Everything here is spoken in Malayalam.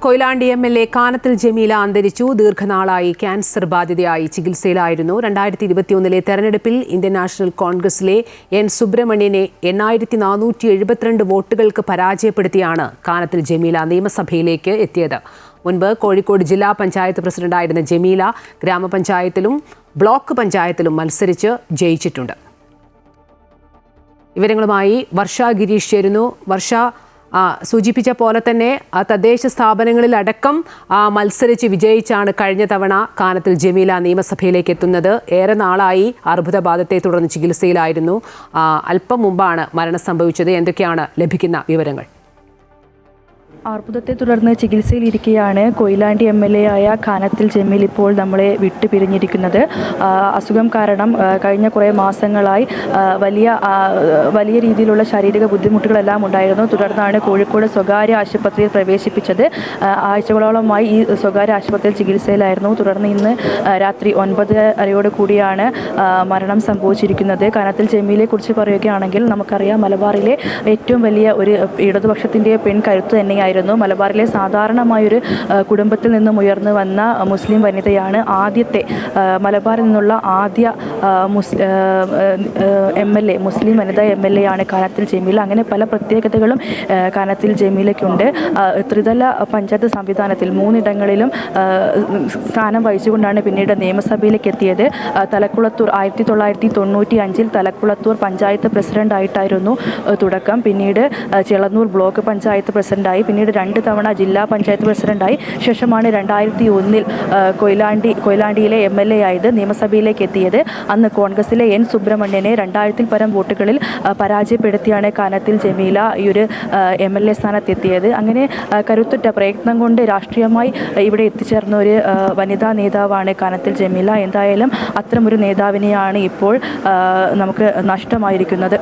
കൊയിലാണ്ടി എം.എൽ.എ കാനത്തിൽ ജമീല അന്തരിച്ചു. ദീർഘനാളായി ക്യാൻസർ ബാധിതയായി ചികിത്സയിലായിരുന്നു. 2021 തെരഞ്ഞെടുപ്പിൽ ഇന്ത്യൻ നാഷണൽ കോൺഗ്രസിലെ എൻ സുബ്രഹ്മണ്യനെ 8472 വോട്ടുകൾക്ക് പരാജയപ്പെടുത്തിയാണ് കാനത്തിൽ ജമീല നിയമസഭയിലേക്ക് എത്തിയത്. മുൻപ് കോഴിക്കോട് ജില്ലാ പഞ്ചായത്ത് പ്രസിഡന്റായിരുന്ന ജമീല ഗ്രാമപഞ്ചായത്തിലും ബ്ലോക്ക് പഞ്ചായത്തിലും മത്സരിച്ച് ജയിച്ചിട്ടുണ്ട്. വിവരങ്ങളുമായി വർഷ ഗിരീഷ് ചേരുന്നു. വർഷ, സൂചിപ്പിച്ച പോലെ തന്നെ തദ്ദേശ സ്ഥാപനങ്ങളിലടക്കം മത്സരിച്ച് വിജയിച്ചാണ് കഴിഞ്ഞ തവണ കാനത്തിൽ ജമീല നിയമസഭയിലേക്ക് എത്തുന്നത്. ഏറെ നാളായി അർബുദബാധത്തെ തുടർന്ന് ചികിത്സയിലായിരുന്നു. അല്പം മുമ്പാണ് മരണം സംഭവിച്ചത്. എന്തൊക്കെയാണ് ലഭിക്കുന്ന വിവരങ്ങൾ? അർബുദത്തെ തുടർന്ന് ചികിത്സയിലിരിക്കെയാണ് കൊയിലാണ്ടി എം.എൽ.എ ആയ കാനത്തിൽ ജമീൽ ഇപ്പോൾ നമ്മളെ വിട്ടു പിരിഞ്ഞിരിക്കുന്നത്. അസുഖം കാരണം കഴിഞ്ഞ കുറേ മാസങ്ങളായി വലിയ രീതിയിലുള്ള ശാരീരിക ബുദ്ധിമുട്ടുകളെല്ലാം ഉണ്ടായിരുന്നു. തുടർന്നാണ് കോഴിക്കോട് സ്വകാര്യ ആശുപത്രിയിൽ പ്രവേശിപ്പിച്ചത്. ആഴ്ചകളോളമായി ഈ സ്വകാര്യ ആശുപത്രിയിൽ ചികിത്സയിലായിരുന്നു. തുടർന്ന് ഇന്ന് രാത്രി 9:30 കൂടിയാണ് മരണം സംഭവിച്ചിരിക്കുന്നത്. കാനത്തിൽ ജമീലയെ കുറിച്ച് പറയുകയാണെങ്കിൽ നമുക്കറിയാം, മലബാറിലെ ഏറ്റവും വലിയ ഒരു ഇടതുപക്ഷത്തിൻ്റെ പെൺകരുത്ത് തന്നെയായിരുന്നു. മലബാറിലെ സാധാരണമായൊരു കുടുംബത്തിൽ നിന്നും ഉയർന്നു വന്ന മുസ്ലിം വനിതയാണ്. മലബാറിൽ നിന്നുള്ള ആദ്യ എം.എൽ.എ, മുസ്ലിം വനിതാ എം.എൽ.എ ആണ് കാനത്തിൽ ജമീല. അങ്ങനെ പല പ്രത്യേകതകളും കാനത്തിൽ ജമീലയ്ക്കുണ്ട്. ത്രിതല പഞ്ചായത്ത് സംവിധാനത്തിൽ 3 ഇടങ്ങളിലും സ്ഥാനം വഹിച്ചുകൊണ്ടാണ് പിന്നീട് നിയമസഭയിലേക്ക് എത്തിയത്. തലക്കുളത്തൂർ 1995 തലക്കുളത്തൂർ പഞ്ചായത്ത് പ്രസിഡന്റായിട്ടായിരുന്നു തുടക്കം. പിന്നീട് ചെളന്നൂർ ബ്ലോക്ക് പഞ്ചായത്ത് പ്രസിഡന്റായി, പിന്നീട് 2 തവണ ജില്ലാ പഞ്ചായത്ത് പ്രസിഡന്റായി. ശേഷമാണ് 2001 കൊയിലാണ്ടിയിലെ എം.എൽ.എ ആയത്. നിയമസഭയിലേക്ക് എത്തിയത് അന്ന് കോൺഗ്രസിലെ എൻ സുബ്രഹ്മണ്യനെ 2000 പരം വോട്ടുകളിൽ പരാജയപ്പെടുത്തിയാണ് കാനത്തിൽ ജമീല ഈ ഒരു എം.എൽ.എ സ്ഥാനത്തെത്തിയത്. അങ്ങനെ കരുത്തുറ്റ പ്രയത്നം കൊണ്ട് രാഷ്ട്രീയമായി ഇവിടെ എത്തിച്ചേർന്ന ഒരു വനിതാ നേതാവാണ് കാനത്തിൽ ജമീല. എന്തായാലും അത്തരമൊരു നേതാവിനെയാണ് ഇപ്പോൾ നമുക്ക് നഷ്ടമായിരിക്കുന്നത്.